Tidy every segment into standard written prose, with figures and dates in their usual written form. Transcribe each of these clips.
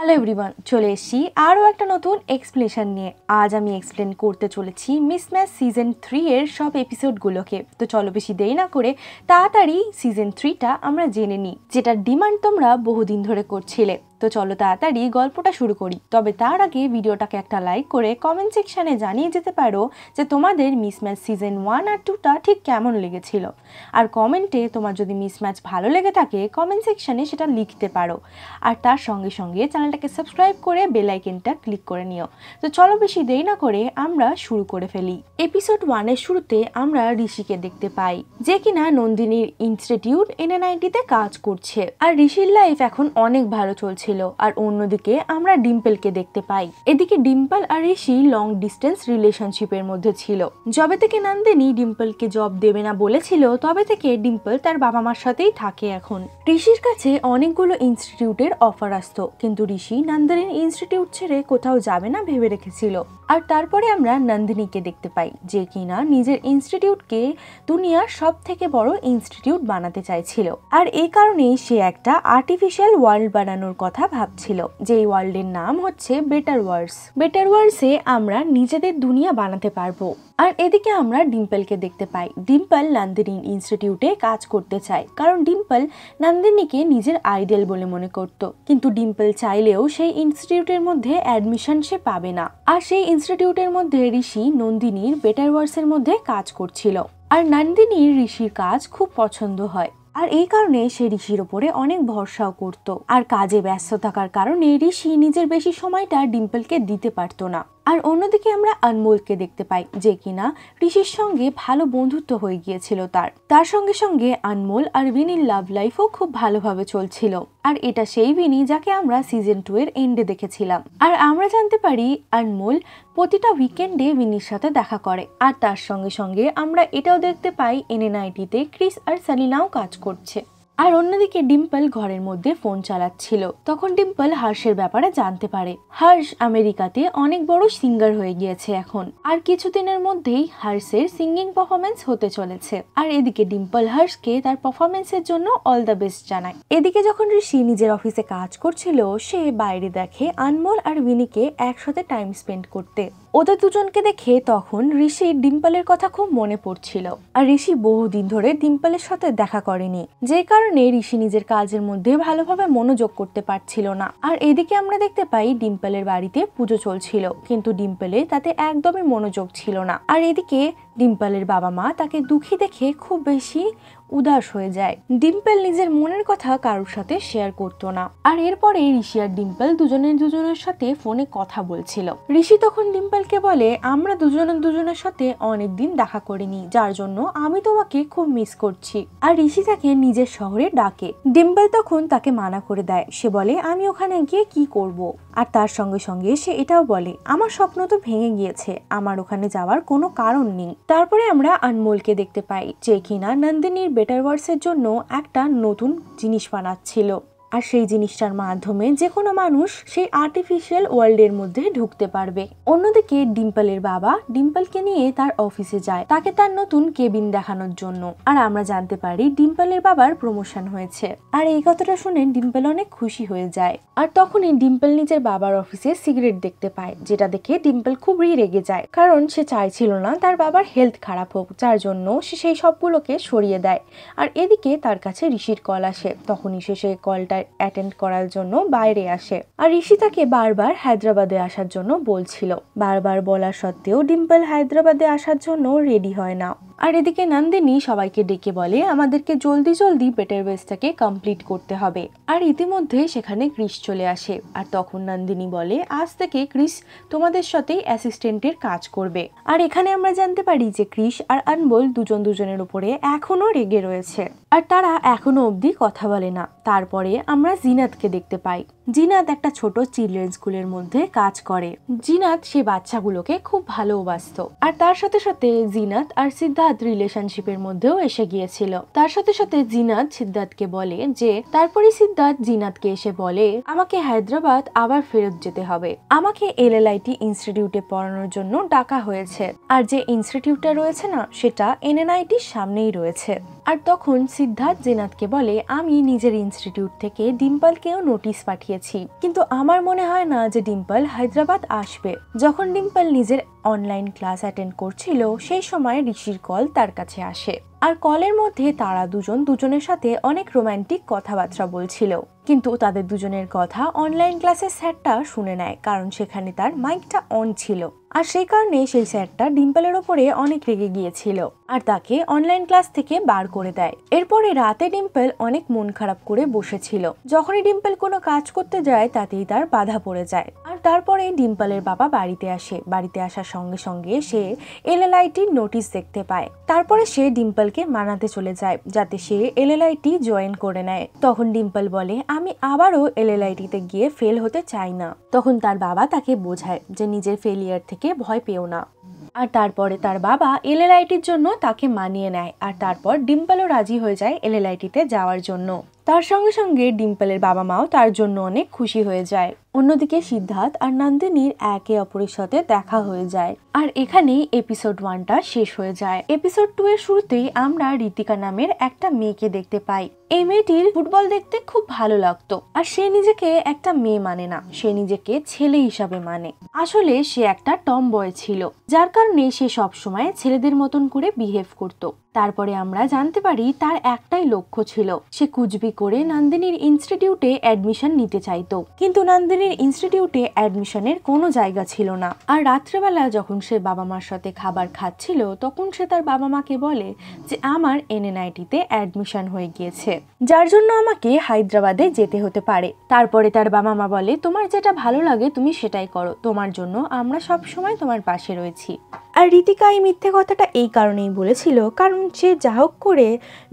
Hello everyone, চলে এসেছি আরও একটা নতুন এক্সপ্লেনেশন নিয়ে। আজ আমি এক্সপ্লেন করতে চলেছি মিসম্যাচ সিজন 3 এর সব এপিসোডগুলোকে। তো চলো বেশি দেরি না করে তাড়াতাড়ি সিজন 3টা আমরা জেনে নিই, যেটার ডিমান্ড তোমরা বহুদিন ধরে করছিলে। তো চলো তাড়াতাড়ি গল্পটা শুরু করি। তবে তার আগে ভিডিওটাকে একটা লাইক করে কমেন্ট সেকশানে জানিয়ে যেতে পারো যে তোমাদের মিসম্যাচ সিজন 1 আর 2টা ঠিক কেমন লেগেছিল। আর কমেন্টে তোমার যদি মিসম্যাচ ভালো লেগে থাকে কমেন্ট সেকশানে সেটা লিখতে পারো। আর তার সঙ্গে সঙ্গে চ্যানেলটাকে সাবস্ক্রাইব করে বেল আইকনটা ক্লিক করে নিও। তো চলো বেশি দেরি না করে আমরা শুরু করে ফেলি। এপিসোড 1 এর শুরুতে আমরা ঋষিকে দেখতে পাই, যে কিনা নন্দিনীর ইনস্টিটিউট NNIT-তে কাজ করছে। আর ঋষির লাইফ এখন অনেক ভালো চলছে। আর অন্যদিকে আমরা ডিম্পলকে দেখতে পাই। এদিকে ডিম্পল আর ঋষি লং ডিস্টেন্স রিলেশনশিপের মধ্যে ছিল। যবে থেকে নন্দিনী ডিম্পলকে জব দেবে না বলেছিল তবে থেকে ডিম্পল তার বাবা মার সাথেই থাকে। এখন ঋষির কাছে অনেকগুলো ইনস্টিটিউটের অফার আসতো, কিন্তু ঋষি নন্দিনীর ইনস্টিটিউট ছেড়ে কোথাও যাবে না ভেবে রেখেছিল। আর তারপরে আমরা নন্দিনীকে দেখতে পাই, যে কিনা নিজের ইনস্টিটিউটকে দুনিয়ার সব থেকে বড় ইনস্টিটিউট বানাতে চাইছিল। আর এই কারণেই সে একটা আর্টিফিশিয়াল ওয়ার্ল্ড বানানোর কথা ভাবছিল, যে এই ওয়ার্ল্ডের নাম হচ্ছে বেটার ওয়ার্ল্ডস। বেটার ওয়ার্ল্ডসে আমরা নিজেদের দুনিয়া বানাতে পারবো। আর এদিকে আমরা ডিম্পলকে দেখতে পাই। ডিম্পল নন্দিনীর ইনস্টিটিউটে কাজ করতে চায়, কারণ ডিম্পল নন্দিনীকে নিজের আইডল বলে মনে করত। কিন্তু ডিম্পল চাইলেও সেই ইনস্টিটিউটের মধ্যে অ্যাডমিশন সে পাবে না। আর সেই ইনস্টিটিউটের মধ্যে ঋষি নন্দিনীর বেটার ওয়ার্ল্ডসের মধ্যে কাজ করছিল। আর নন্দিনীর ঋষির কাজ খুব পছন্দ হয়। আর এই কারণে সে ঋষির ওপরে অনেক ভরসাও করত। আর কাজে ব্যস্ত থাকার কারণে ঋষি নিজের বেশি সময়টা ডিম্পলকে দিতে পারতো না। আর অন্যদিকে আমরা আনমোলকে দেখতে পাই, যে কিনা ঋষির সঙ্গে ভালো বন্ধুত্ব হয়ে গিয়েছিল তার সঙ্গে সঙ্গে আনমোল আর ভিনির লাভ লাইফও খুব ভালোভাবে চলছিল। আর এটা সেই ভিনি যাকে আমরা সিজন 2 এর এন্ডে দেখেছিলাম। আর আমরা জানতে পারি আনমোল প্রতিটা উইকেন্ডে ভিনির সাথে দেখা করে। আর তার সঙ্গে সঙ্গে আমরা এটাও দেখতে পাই NNIT-তে ক্রিস আর সালিনাও কাজ করছে। আর অন্যদিকে ডিম্পল ঘরের মধ্যে ফোন চালাচ্ছিল। তখন ডিম্পল হর্ষের ব্যাপারে জানতে পারে। হর্ষ আমেরিকাতে অনেক বড় সিঙ্গার হয়ে গিয়েছে এখন। আর কিছুদিনের মধ্যেই হর্ষের সিঙ্গিং পারফরমেন্স হতে চলেছে। আর এদিকে ডিম্পল হর্ষকে তার পারফরমেন্সের জন্য অল দ্য বেস্ট জানায়। এদিকে যখন ঋষি নিজের অফিসে কাজ করছিল, সে বাইরে দেখে আনমোল আর ভিনিকে একসাথে টাইম স্পেন্ড করতে। ওদের দুজনকে দেখে তখন ঋষির ডিম্পলের কথা খুব মনে পড়ছিল। আর ঋষি বহুদিন ধরে ডিম্পলের সাথে দেখা করেনি, যে কারণে ঋষি নিজের কাজের মধ্যে ভালোভাবে মনোযোগ করতে পারছিল না। আর এদিকে আমরা দেখতে পাই ডিম্পলের বাড়িতে পুজো চলছিল, কিন্তু ডিম্পলের তাতে একদমই মনোযোগ ছিল না। আর এদিকে ডিম্পলের বাবা মা তাকে দুঃখী দেখে খুব বেশি উদাস হয়ে যায়। ডিম্পল নিজের মনের কথা কারোর সাথে শেয়ার করতো না। আর এরপরে ঋষি আর ডিম্পল দুজনের সাথে ফোনে কথা বলছিল। ঋষি তখন ডিম্পলকে বলে, আমরা দুজনের সাথে অনেকদিন দেখা করিনি, যার জন্য আমি তোমাকে খুব মিস করছি। আর ঋষি তাকে নিজের শহরে ডাকে। ডিম্পল তখন তাকে মানা করে দেয়। সে বলে, আমি ওখানে গিয়ে কি করব। আর তার সঙ্গে সঙ্গে সে এটাও বলে, আমার স্বপ্ন তো ভেঙে গিয়েছে, আমার ওখানে যাওয়ার কোনো কারণ নেই। তারপরে আমরা আনমোলকে দেখতে পাই, যে কিনা নন্দিনীর বেটার ওয়ার্ল্ডসের জন্য একটা নতুন জিনিস বানাচ্ছিল। আর সেই জিনিসটার মাধ্যমে যে কোনো মানুষ সেই আর্টিফিশিয়াল ওয়ার্ল্ডের মধ্যে ঢুকতে পারবে। অন্যদিকে ডিম্পলের বাবা ডিম্পলকে নিয়ে তার অফিসে যায়, তাকে তার নতুন কেবিন দেখানোর জন্য। আর আমরা জানতে পারি ডিম্পলের বাবার প্রমোশন হয়েছে। আর এই কথাটা শুনে ডিম্পল অনেক খুশি হয়ে যায়। আর তখনই ডিম্পল নিজের বাবার অফিসে সিগারেট দেখতে পায়, যেটা দেখে ডিম্পল খুবই রেগে যায়, কারণ সে চাইছিল না তার বাবার হেলথ খারাপ হোক, যার জন্য সে সেই সবগুলোকে সরিয়ে দেয়। আর এদিকে তার কাছে ঋষির কল আসে। তখনই সে সেই কলটা অ্যাটেন্ড করার জন্য বাইরে আসে। আর ঋষি তাকে বারবার হায়দ্রাবাদে আসার জন্য বলছিল। বারবার বলা সত্ত্বেও ডিম্পল হায়দ্রাবাদে আসার জন্য রেডি হয় না। আর এদিকে নন্দিনী সবাইকে ডেকে বলে, আমাদেরকে জলদি বেটার ওয়ার্ল্ডসটাকে কমপ্লিট করতে হবে। আর ইতিমধ্যে সেখানে ক্রিস চলে আসে। আর তখন নন্দিনী বলে, আজ থেকে ক্রিস তোমাদের সাথেই অ্যাসিস্ট্যান্টের কাজ করবে। আর এখানে আমরা জানতে পারি যে ক্রিস আর আনমোল দুজনের উপরে এখনো রেগে রয়েছে। আর তারা এখনো অবধি কথা বলে না। তারপরে আমরা জিনাতকে দেখতে পাই। জিনাত একটা ছোট চিলড্রেন স্কুলের মধ্যে কাজ করে। জিনাত সে বাচ্চাগুলোকে খুব ভালোবাসতো। আর তার সাথে সাথে জিনাত আর সিদ্ধার্থ রিলেশনশিপের মধ্যেও এসে গিয়েছিল। তার সাথে সাথে জিনাত সিদ্ধার্থকে বলে যে, তারপরে সিদ্ধার্থ জিনাতকে এসে বলে, আমাকে হায়দ্রাবাদ আবার ফেরত যেতে হবে। আমাকে LLIT ইনস্টিটিউটে পড়ানোর জন্য ডাকা হয়েছে। আর যে ইনস্টিটিউটটা রয়েছে না, সেটা NNIT-র সামনেই রয়েছে। আর তখন সিদ্ধার্থ জেনাতকে বলে, আমি নিজের ইনস্টিটিউট থেকে ডিম্পলকেও নোটিশ পাঠিয়েছি, কিন্তু আমার মনে হয় না যে ডিম্পল হায়দ্রাবাদ আসবে। যখন ডিম্পল নিজের অনলাইন ক্লাস অ্যাটেন্ড করছিল সেই সময় ঋষির কল তার কাছে আসে, আর কলের মধ্যে তারা দুজনের সাথে অনেক রোমান্টিক কথাবার্তা বলছিল, কিন্তু তাদের দুজনের কথা অনলাইন ক্লাসের স্যারটা শুনে নেয়, কারণ সেখানে তার মাইকটা অন ছিল, আর সেই কারণে সেই স্যারটা ডিম্পলের ওপরে অনেক রেগে গিয়েছিল আর তাকে অনলাইন ক্লাস থেকে বার করে দেয়। এরপরে রাতে ডিম্পল অনেক মন খারাপ করে বসেছিল। যখনই ডিম্পল কোনো কাজ করতে যায় তাতেই তার বাধা পড়ে যায়। আর তারপরে ডিম্পলের বাবা বাড়িতে আসে। বাড়িতে আসার সঙ্গে সঙ্গে সে এলএলআইটির নোটিশ দেখতে পায়। তারপরে সে ডিম্পলকে মানাতে চলে যায় যাতে সে এলএলআইটি জয়েন করে নেয়। তখন ডিম্পল বলে, আমি আবারও এলএলআইটিতে গিয়ে ফেল হতে চাই না। তখন তার বাবা তাকে বোঝায় যে নিজের ফেলিয়ার থেকে ভয় পেও না। আর তারপরে তার বাবা এলএলআইটির জন্য তাকে মানিয়ে নেয়, আর তারপর ডিম্পলও রাজি হয়ে যায় এলএলআইটিতে যাওয়ার জন্য। তার সঙ্গে সঙ্গে ডিম্পলের বাবা মাও তার জন্য অনেক খুশি হয়ে যায়। অন্যদিকে সিদ্ধার্থ আর নন্দিনীর একে অপরের সাথে দেখা হয়ে যায়, আর এখানেই এপিসোড 1টা শেষ হয়ে যায়। এপিসোড 2 এর শুরুতেই আমরা ঋতিকা নামের একটা মেয়েকে দেখতে পাই। এই মেয়েটির ফুটবল দেখতে খুব ভালো লাগতো, আর সে নিজেকে একটা মেয়ে মানে না, সে নিজেকে ছেলে হিসাবে মানে। আসলে সে একটা টম বয় ছিল, যার কারণে সে সবসময় ছেলেদের মতন করে বিহেভ করতো। তারপরে আমরা জানতে পারি তার একটাই লক্ষ্য ছিল, সে কুচবি করে নন্দিনীর ইনস্টিটিউটে অ্যাডমিশন নিতে চাইতো, কিন্তু নন্দিনীর ইনস্টিটিউটে অ্যাডমিশনের কোনো জায়গা ছিল না। আর রাত্রেবেলা যখন সে বাবা মার সাথে খাবার খাচ্ছিল তখন সে তার বাবা মাকে বলে যে আমার এনএনআইটিতে অ্যাডমিশন হয়ে গিয়েছে, যার জন্য আমাকে হায়দ্রাবাদে যেতে হতে পারে। তারপরে তার বাবা মা বলে, তোমার যেটা ভালো লাগে তুমি সেটাই করো, তোমার জন্য আমরা সব সময় তোমার পাশে রয়েছি। আর ঋতিকা এই মিথ্যে কথাটা এই কারণেই বলেছিল কারণ সে যা হোক করে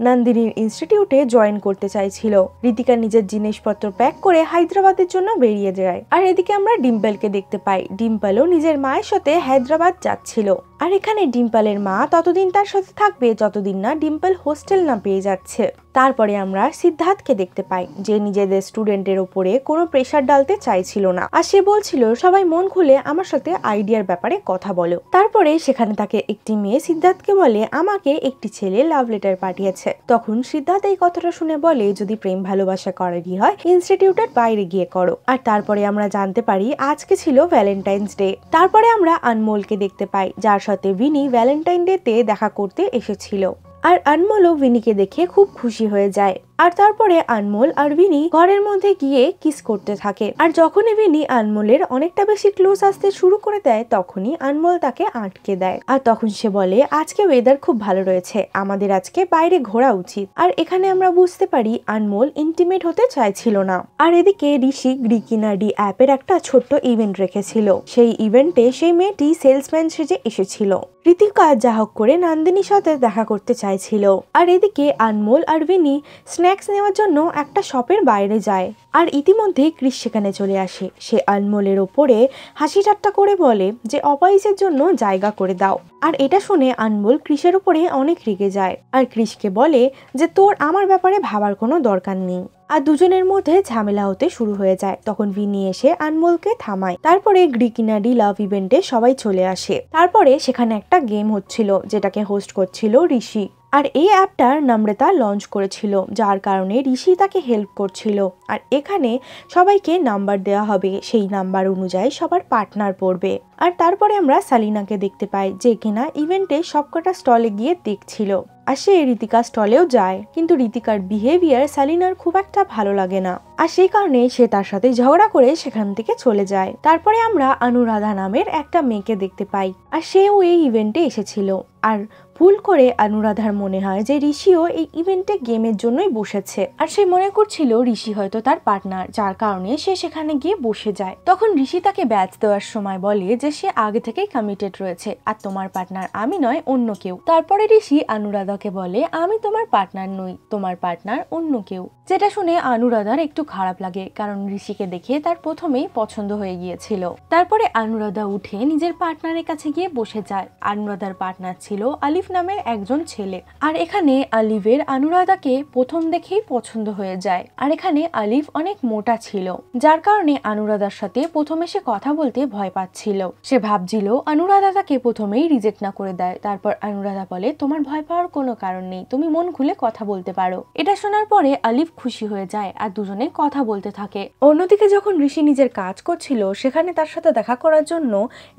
নন্দিনীর ইনস্টিটিউটে জয়েন করতে চাইছিল। ঋতিকা নিজের জিনিসপত্র প্যাক করে হায়দ্রাবাদের জন্য বেরিয়ে যায়। আর এদিকে আমরা ডিম্পলকে দেখতে পাই, ডিম্পলও নিজের মায়ের সাথে হায়দ্রাবাদ যাচ্ছিল। আর এখানে ডিম্পলের মা ততদিন তার সাথে থাকবে যতদিন না ডিম্পল হোস্টেল না পেয়ে যাচ্ছে। তারপরে আমরা সিদ্ধার্থকে দেখতে পাই যে নিজেদের স্টুডেন্টের উপরে কোনো প্রেশার ডালতে চাইছিল না, আর সে বলছিল সবাই মন খুলে আমার সাথে আইডিয়ার ব্যাপারে কথা বলো। তারপরে সেখানে তাকে একটি মেয়ে সিদ্ধার্থকে বলে, আমাকে একটি ছেলে লাভ লেটার পাঠিয়েছে। তখন সিদ্ধার্থ এই কথাটা শুনে বলে, যদি প্রেম ভালোবাসা করারই হয় ইনস্টিটিউটের বাইরে গিয়ে করো। আর তারপরে আমরা জানতে পারি আজকে ছিল ভ্যালেন্টাইন্স ডে। তারপরে আমরা আনমোলকে দেখতে পাই, যার সাথে ভিনি ভ্যালেন্টাইন ডে তে দেখা করতে এসেছিল। আর আনমোলও ভিনিকে দেখে খুব খুশি হয়ে যায়। আর তারপরে আনমোল আর ভিনি ঘরের মধ্যে গিয়ে কিস করতে থাকে। আর যখনই ভিনি আনমোলের অনেকটা বেশি ক্লোজ আসতে শুরু করে দেয় তখনই আনমোল তাকে আটকে দেয়। আর তখন সে বলে, আজকে ওয়েদার খুব ভালো রয়েছে, আমাদের আজকে বাইরে ঘোরা উচিত। আর এখানে আমরা বুঝতে পারি আনমোল ইন্টিমেট হতে চাইছিল না। আর এদিকে ঋষি গ্রিকিনাডি অ্যাপের একটা ছোট্ট ইভেন্ট রেখেছিল। সেই ইভেন্টে সেই মেয়েটি সেলসম্যান সেজে এসেছিল। ঋতিকা যা হোক করে নন্দিনীর সাথে দেখা করতে চাইছিল। আর এদিকে আনমোল আর ভিনি স্ন্যাক্স নেওয়ার জন্য একটা শপের বাইরে যায়। আর ইতিমধ্যে ক্রিস সেখানে চলে আসে। সে আনমোলের ওপরে হাসি ঠাট্টা করে বলে যে অপাইসের জন্য জায়গা করে দাও। আর এটা শুনে আনমোল ক্রিসের উপরে অনেক রেগে যায় আর ক্রিসকে বলে যে তোর আমার ব্যাপারে ভাবার কোনো দরকার নেই। আর দুজনের মধ্যে ঝামেলা হতে শুরু হয়ে যায়। তখন ভিনি এসে আনমোলকে থামায়। তারপরে গ্রিকিনাডি লাভ ইভেন্টে সবাই চলে আসে। তারপরে সেখানে একটা গেম হচ্ছিল যেটাকে হোস্ট করছিল ঋষি। আর এই অ্যাপটার নম্রতা লঞ্চ করেছিল, যার কারণে ঋষি তাকে হেল্প করছিল। আর এখানে সবাইকে নাম্বার দেওয়া হবে, সেই নাম্বার অনুযায়ী সবার পার্টনার পড়বে। আর তারপরে আমরা সালিনাকে দেখতে পাই যে কিনা ইভেন্টে সবকটা স্টলে গিয়ে দেখছিল। আর সে ঋতিকা স্টলেও যায়, কিন্তু ঋতিকার বিহেভিয়ার সালিনার খুব একটা ভালো লাগে না। আর সেই কারণে সে তার সাথে ঝগড়া করে সেখান থেকে চলে যায়। তারপরে আমরা অনুরাধা নামের একটা মেয়েকে দেখতে পাই, আর সেও এই ইভেন্টে এসেছিল। আর ভুল করে অনুরাধার মনে হয় যে ঋষিও এই ইভেন্টে গেমের জন্যই বসেছে। আর সে মনে করছিল ঋষি হয়তো তার পার্টনার, যার কারণে সে সেখানে গিয়ে বসে যায়। তখন ঋষি তাকে ব্যাচ দেওয়ার সময় বলে যে সে আগে থেকেই কমিটেড রয়েছে, আর তোমার পার্টনার আমি নয় অন্য কেউ। তারপরে ঋষি অনুরাধাকে বলে, আমি তোমার পার্টনার নই, তোমার পার্টনার অন্য কেউ। যেটা শুনে অনুরাধার একটু খারাপ লাগে, কারণ ঋষিকে দেখে তার প্রথমেই পছন্দ হয়ে গিয়েছিল। তারপরে অনুরাধা উঠে নিজের পার্টনারের কাছে গিয়ে বসে যায়। অনুরাধার পার্টনার ছিল আলিফ আলিফ নামের একজন ছেলে। আর এখানে আলিফের অনুরাধাকে প্রথম দেখেই পছন্দ হয়ে যায়। আর এখানে আলিফ অনেক মোটা ছিল, যার কারণে অনুরাধার সাথে প্রথমে সে কথা বলতে ভয় পাচ্ছিল। সে ভাবছিল অনুরাধা তাকে প্রথমেই রিজেক্ট না করে দেয়। তারপর অনুরাধা বলে, তোমার ভয় পাওয়ার কোনো কারণ নেই, তুমি মন খুলে কথা বলতে পারো। এটা শোনার পরে আলিফ খুশি হয়ে যায় আর দুজনে কথা বলতে থাকে। অন্যদিকে যখন ঋষি নিজের কাজ করছিল, সেখানে তার সাথে দেখা করার জন্য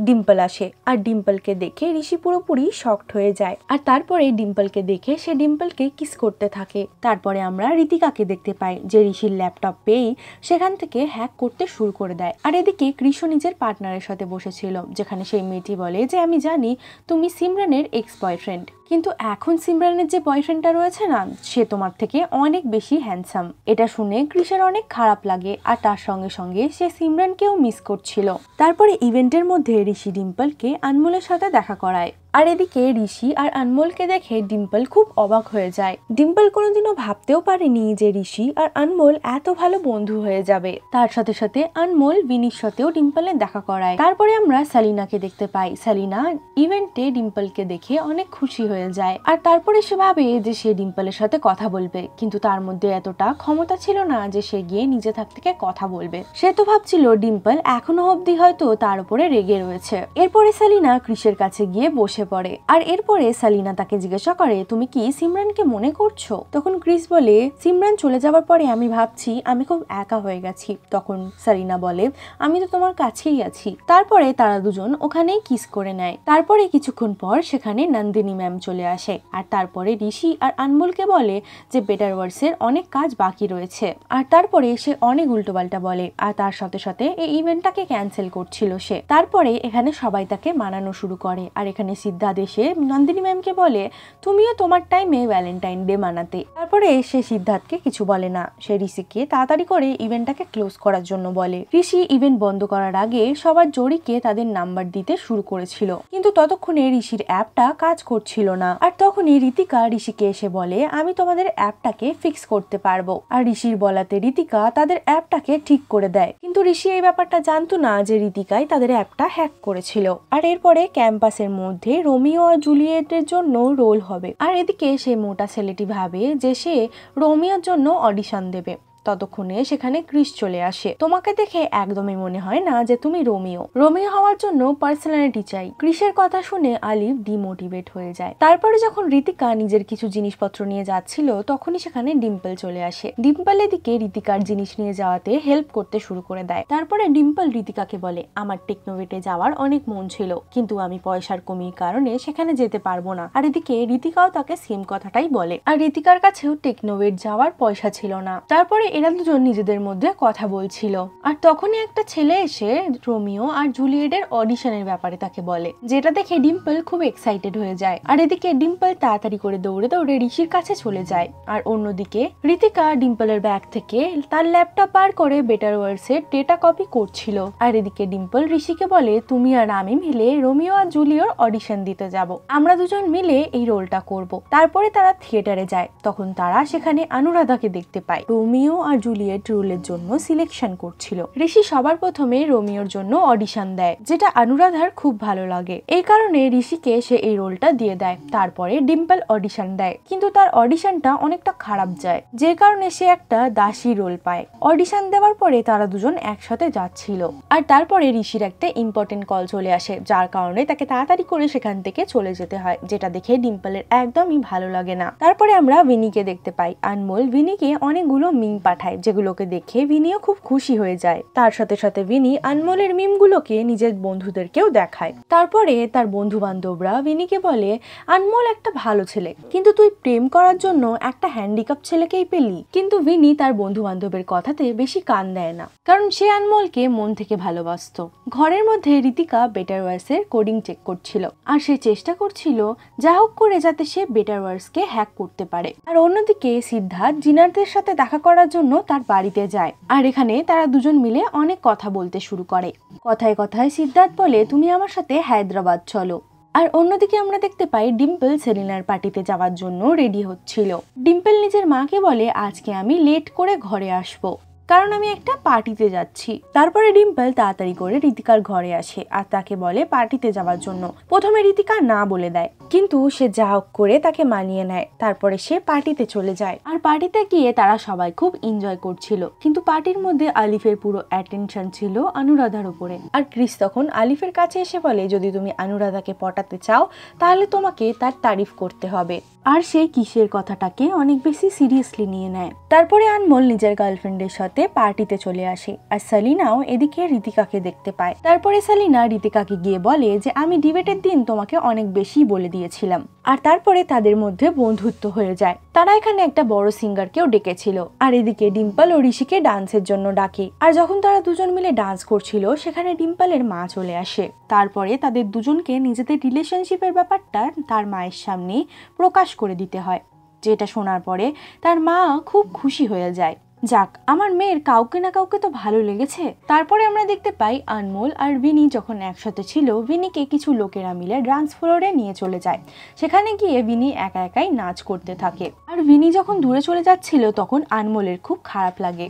ডিম্পল আসে। আর ডিম্পলকে দেখে ঋষি পুরোপুরি শকড হয়ে যায়। আর তারপরে ডিম্পলকে দেখে সে ডিম্পলকে কিস করতে থাকে। তারপরে আমরা ঋতিকাকে দেখতে পাই, যে ঋষির ল্যাপটপ পেয়েই সেখান থেকে হ্যাক করতে শুরু করে দেয়। আর এদিকে কৃষ নিজের পার্টনারের সাথে বসেছিল, যেখানে সেই মেয়েটি বলে যে আমি জানি তুমি সিমরানের এক্স বয়ফ্রেন্ড, কিন্তু এখন সিমরানের যে বয়ফ্রেন্ডটা রয়েছে না, সে তোমার থেকে অনেক বেশি হ্যান্ডসাম। এটা শুনে কৃষের অনেক খারাপ লাগে, আর তার সঙ্গে সঙ্গে সে সিমরানকেও মিস করছিল। তারপরে ইভেন্টের মধ্যে ঋষি ডিম্পলকে আনমোলের সাথে দেখা করায়। আর এদিকে ঋষি আর আনমোলকে দেখে ডিম্পল খুব অবাক হয়ে যায়। ডিম্পল কোনোদিনও ভাবতেও পারেনি যে ঋষি আর আনমোল এত ভালো বন্ধু হয়ে যাবে। তার সাথে সাথে আনমোল বিনির সাথেও ডিম্পলের দেখা করায়। তারপরে আমরা সালিনাকে দেখতে পাই। সালিনা ইভেন্টে ডিম্পলকে দেখে অনেক খুশি হয়ে যায়। আর তারপরে সে ভাবে যে সে ডিম্পলের সাথে কথা বলবে, কিন্তু তার মধ্যে এতটা ক্ষমতা ছিল না যে সে গিয়ে নিজে থেকে কথা বলবে। সে তো ভাবছিল ডিম্পল এখনো অবধি হয়তো তার উপরে রেগে রয়েছে। এরপরে সালিনা কৃষের কাছে গিয়ে বসে পড়ে। আর এরপরে সালিনা তাকে জিজ্ঞাসা করে, তুমি কি সিমরানকে মনে করছো? তখন ক্রিস বলে, সিমরান চলে যাওয়ার পরে আমি ভাবছি আমি খুব একা হয়ে গেছি। তখন সালিনা বলে, আমি তো তোমার কাছেই আছি। তারপরে তারা দুজন ওখানেই কিস করে নেয়। তারপরে কিছুক্ষণ পর সেখানে নন্দিনী ম্যাম চলে আসে। আর তারপরে ঋষি আর আনমোলকে বলে যে বেটার ওয়ার্সের অনেক কাজ বাকি রয়েছে। আর তারপরে সে অনেক উল্টোপাল্টা বলে, আর তার সাথে সাথে এই ইভেন্টটাকে ক্যান্সেল করছিল সে। তারপরে এখানে সবাই তাকে মানানো শুরু করে। আর এখানে সিদ্ধার্থ এসে নন্দিনী ম্যামকে বলে, তুমিও তোমার টাইমে ভ্যালেন্টাইন ডে মানাতে। তারপরে সে সিদ্ধার্থকে কিছু বলে না, সে ঋষিকে তাড়াতাড়ি করে ইভেন্টটাকে ক্লোজ করার জন্য বলে। ঋষি ইভেন্ট বন্ধ করার আগে সবার জড়িকে তাদের নাম্বার দিতে শুরু করেছিল, কিন্তু ততক্ষণে ঋষির অ্যাপটা কাজ করছিল না। আর তখনই ঋতিকা ঋষিকে এসে বলে, আমি তোমাদের অ্যাপটাকে ফিক্স করতে পারবো। আর ঋষির বলাতে ঋতিকা তাদের অ্যাপটাকে ঠিক করে দেয়, কিন্তু ঋষি এই ব্যাপারটা জানতো না যে ঋতিকাই তাদের অ্যাপটা হ্যাক করেছিল। আর এরপরে ক্যাম্পাসের মধ্যে রোমিও আর জুলিয়েটের জন্য রোল হবে। আর এদিকে সেই মোটা ছেলেটি ভাবে যে সে রোমিওর জন্য অডিশন দেবে। ততক্ষণে সেখানে ক্রিস চলে আসে। তোমাকে দেখে একদমই মনে হয় না যে তুমি রোমিও। রোমিও হওয়ার জন্য পার্সোনালিটি চাই। ক্রিসের কথা শুনে আলিফ ডিমোটিভেট হয়ে যায়। তারপরে যখন ঋতিকা নিজের কিছু জিনিসপত্র নিয়ে যাচ্ছিল, তখনই সেখানে ডিম্পল চলে আসে। ডিম্পল এদিকে ঋতিকার জিনিস নিয়ে যাওয়াতে হেল্প করতে শুরু করে দেয়। তারপরে ডিম্পল ঋতিকাকে বলে, আমার টেকনোভেটে যাওয়ার অনেক মন ছিল, কিন্তু আমি পয়সার কমির কারণে সেখানে যেতে পারবো না। আর এদিকে ঋতিকাও তাকে সেম কথাটাই বলে। আর ঋতিকার কাছেও টেকনোভেট যাওয়ার পয়সা ছিল না। তারপরে এরা দুজন নিজেদের মধ্যে কথা বলছিল। আর তখনই একটা ছেলে এসে রোমিও আর জুলিয়েটের অডিশনের ব্যাপারে তাকে বলে, যেটা দেখে ডিম্পল খুব এক্সাইটেড হয়ে যায়। আর এদিকে ডিম্পল তাড়াতাড়ি করে দৌড়ে দৌড়ে ঋষির কাছে চলে যায়। আর অন্যদিকে ঋতিকা ডিম্পলের ব্যাগ থেকে তার ল্যাপটপ বার করে বেটার ওয়ার্ডসের ডেটা কপি করছিল। আর এদিকে ডিম্পল ঋষিকে বলে, তুমি আর আমি মিলে রোমিও আর জুলিওর অডিশন দিতে যাব, আমরা দুজন মিলে এই রোলটা করব। তারপরে তারা থিয়েটারে যায়। তখন তারা সেখানে অনুরাধাকে দেখতে পায়। রোমিও আর জুলিয়েট রোলের জন্য সিলেকশন করছিল। ঋষি সবার প্রথমে রোমিওর জন্য অডিশন দেয়, যেটা অনুরাধার খুব ভালো লাগে। এই কারণে ঋষিকে সে এই রোলটা দিয়ে দেয়। তারপরে ডিম্পল অডিশন দেয়, কিন্তু তার অডিশনটা অনেকটা খারাপ যায়, যে কারণে সে একটা দাসী রোল পায়। অডিশন দেওয়ার পরে তারা দুজন একসাথে যাচ্ছিল। আর তারপরে ঋষির একটা ইম্পর্টেন্ট কল চলে আসে, যার কারণে তাকে তাড়াতাড়ি করে সেখান থেকে চলে যেতে হয়, যেটা দেখে ডিম্পলের একদমই ভালো লাগে না। তারপরে আমরা ভিনিকে দেখতে পাই। আনমোল ভিনিকে অনেকগুলো মিম পাঠায়, যেগুলোকে দেখে ভিনিও খুব খুশি হয়ে যায়। তার সাথে সাথে ভিনি আনমোলের মিমগুলোকে নিজের বন্ধুদেরকেও দেখায়। তারপরে তার বন্ধু বান্ধবরা ভিনিকে বলে, আনমোল একটা ভালো ছেলে, কিন্তু তুই প্রেম করার জন্য একটা হ্যান্ডিক্যাপ ছেলেকেই পেলি। কিন্তু ভিনি তার বন্ধু বান্ধবের কথাতে বেশি কান দেয় না, কারণ সে আনমোলকে মন থেকে ভালোবাসতো। ঘরের মধ্যে ঋতিকা বেটার ওয়ার্সের কোডিং চেক করছিল, আর সে চেষ্টা করছিল যা হোক করে যাতে সে বেটার ওয়ার্সকে হ্যাক করতে পারে। আর অন্যদিকে সিদ্ধার্থ জিনারদের সাথে দেখা করার জন্য তার বাড়িতে যায়। আর এখানে তারা দুজন মিলে অনেক কথা বলতে শুরু করে। কথায় কথায় সিদ্ধার্থ বলে, তুমি আমার সাথে হায়দ্রাবাদ চলো। আর অন্যদিকে আমরা দেখতে পাই ডিম্পল সেলিনার পার্টিতে যাওয়ার জন্য রেডি হচ্ছিল। ডিম্পল নিজের মাকে বলে, আজকে আমি লেট করে ঘরে আসবো। কারণ আমি একটা পার্টিতে যাচ্ছি। তারপরে ডিম্পল তাড়াতাড়ি করে ঋতিকার ঘরে আসে আর তাকে বলে পার্টিতে যাওয়ার জন্য। প্রথমে ঋতিকা না বলে দেয়, কিন্তু সে যা হোক করে তাকে মানিয়ে নেয়। তারপরে সে পার্টিতে চলে যায় আর পার্টিতে গিয়ে তারা সবাই খুব এনজয় করছিল। কিন্তু পার্টির মধ্যে আলিফের পুরো অ্যাটেনশন ছিল অনুরাধার উপরে। আর ক্রিস তখন আলিফের কাছে এসে বলে যদি তুমি অনুরাধাকে পটাতে চাও তাহলে তোমাকে তার তারিফ করতে হবে। আর সে কিসের কথাটাকে অনেক বেশি সিরিয়াসলি নিয়ে নেয়। তারপরে আনমোল নিজের গার্লফ্রেন্ডের সাথে পার্টিতে চলে আসে আর সেলিনাও এদিকে ঋতিকাকে দেখতে পায়। তারপরে সেলিনা ঋতিকাকে গিয়ে বলে যে আমি ডিবেটের দিন তোমাকে অনেক বেশি বলে দিয়েছিলাম। আর তারপরে তাদের মধ্যে বন্ধুত্ব হয়ে যায়। তারা এখানে একটা বড় সিঙ্গারকেও ডেকেছিল আর এদিকে ডিম্পল ও ঋষিকে ডান্সের জন্য ডাকে। আর যখন তারা দুজন মিলে ডান্স করছিল সেখানে ডিম্পলের মা চলে আসে। তারপরে তাদের দুজনকে নিজেদের রিলেশনশিপের ব্যাপারটা তার মায়ের সামনে প্রকাশ করে দিতে হয়, যেটা শোনার পরে তার মা খুব খুশি হয়ে যায়। যাক, আমার মেয়ের কাউকে না কাউকে তো ভালো লেগেছে। তারপরে আমরা দেখতে পাই আনমোল আর ভিনি যখন একসাথে ছিল ভিনিকে কিছু লোকেরা মিলে ডান্স ফ্লোরে নিয়ে চলে যায়। সেখানে গিয়ে ভিনি একা একাই নাচ করতে থাকে। আর ভিনি যখন দূরে চলে যাচ্ছিল তখন আনমোলের খুব খারাপ লাগে।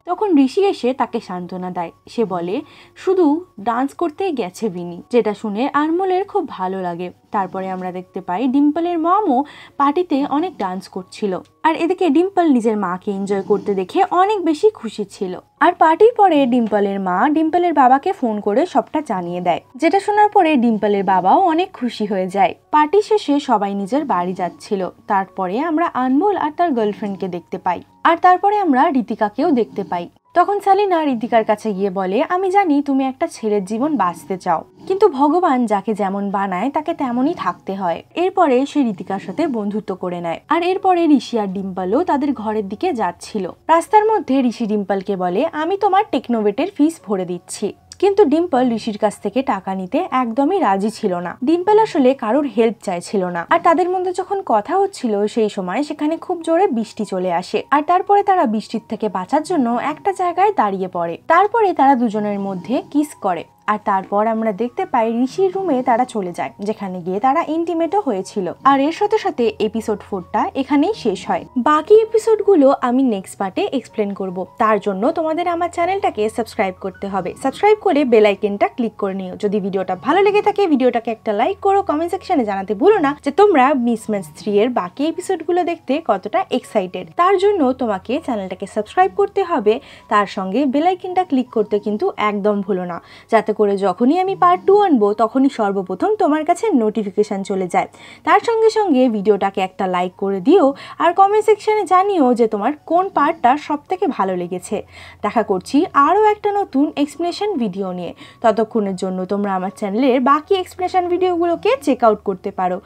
তখন ঋষি এসে তাকে সান্ত্বনা দেয়। সে বলে শুধু ডান্স করতেই গেছে ভিনি, যেটা শুনে আনমোলের খুব ভালো লাগে। তারপরে আমরা দেখতে পাই ডিম্পলের মমও পার্টিতে অনেক ডান্স করছিল। আর এদিকে ডিম্পল নিজের মাকে এনজয় করতে দেখে অনেক বেশি খুশি ছিল। আর পার্টির পরে ডিম্পলের মা ডিম্পলের বাবাকে ফোন করে সবটা জানিয়ে দেয়, যেটা শোনার পরে ডিম্পলের বাবাও অনেক খুশি হয়ে যায়। পার্টি শেষে সবাই নিজের বাড়ি যাচ্ছিল। তারপরে আমরা আনমোল আর তার গার্লফ্রেন্ডকে দেখতে পাই। আর তারপরে আমরা ঋতিকাকেও দেখতে পাই। তখন সেলিনা ঋতিকার কাছে গিয়ে বলে আমি জানি তুমি একটা ছেলের জীবন বাঁচতে চাও, কিন্তু ভগবান যাকে যেমন বানায় তাকে তেমনই থাকতে হয়। এরপরে সে ঋতিকার সাথে বন্ধুত্ব করে নেয়। আর এরপরে ঋষি আর ডিম্পলও তাদের ঘরের দিকে যাচ্ছিল। রাস্তার মধ্যে ঋষি ডিম্পলকে বলে আমি তোমার টেকনোভেটের ফিস ভরে দিচ্ছি। কিন্তু ডিম্পল ঋষির কাছ থেকে টাকা নিতে একদমই রাজি ছিল না। ডিম্পল আসলে কারোর হেল্প চাইছিল না। আর তাদের মধ্যে যখন কথা হচ্ছিল সেই সময় সেখানে খুব জোরে বৃষ্টি চলে আসে। আর তারপরে তারা বৃষ্টির থেকে বাঁচার জন্য একটা জায়গায় দাঁড়িয়ে পড়ে। তারপরে তারা দুজনের মধ্যে কিস করে। আর তারপর আমরা দেখতে পাই ঋষির রুমে তারা চলে যায়, যেখানে গিয়ে তারা ইন্টিমেটও হয়েছিল। আর এর সাথে সাথে এপিসোড 4টা এখানেই শেষ হয়। বাকি এপিসোডগুলো আমি নেক্সট পার্টে এক্সপ্লেন করব। তার জন্য তোমাদের আমার চ্যানেলটাকে সাবস্ক্রাইব করতে হবে। সাবস্ক্রাইব করে বেল আইকনটা ক্লিক করে নিও। যদি ভিডিওটা ভালো লেগে থাকে ভিডিওটাকে একটা লাইক করো। কমেন্ট সেকশনে জানাতে ভুলো না যে তোমরা মিসম্যাচ 3 এর বাকি এপিসোডগুলো দেখতে কতটা এক্সাইটেড। তার জন্য তোমাকে চ্যানেলটাকে সাবস্ক্রাইব করতে হবে, তার সঙ্গে বেল আইকনটা ক্লিক করতে কিন্তু একদম ভুলো না, যাতে করে যখনই আমি পার্ট 2 আনবো তখনই সর্বপ্রথম তোমার কাছে নোটিফিকেশন চলে যায়। তার সঙ্গে সঙ্গে ভিডিওটাকে একটা লাইক করে দিও আর কমেন্ট সেকশনে জানিও যে তোমার কোন পার্টটা সবথেকে ভালো লেগেছে। দেখা করছি আরও একটা নতুন এক্সপ্লেনেশন ভিডিও নিয়ে। ততক্ষণের জন্য তোমরা আমার চ্যানেলের বাকি এক্সপ্লেনেশন ভিডিওগুলোকে চেক আউট করতে পারো।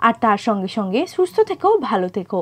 আর তার সঙ্গে সঙ্গে সুস্থ থেকো, ভালো থেকো।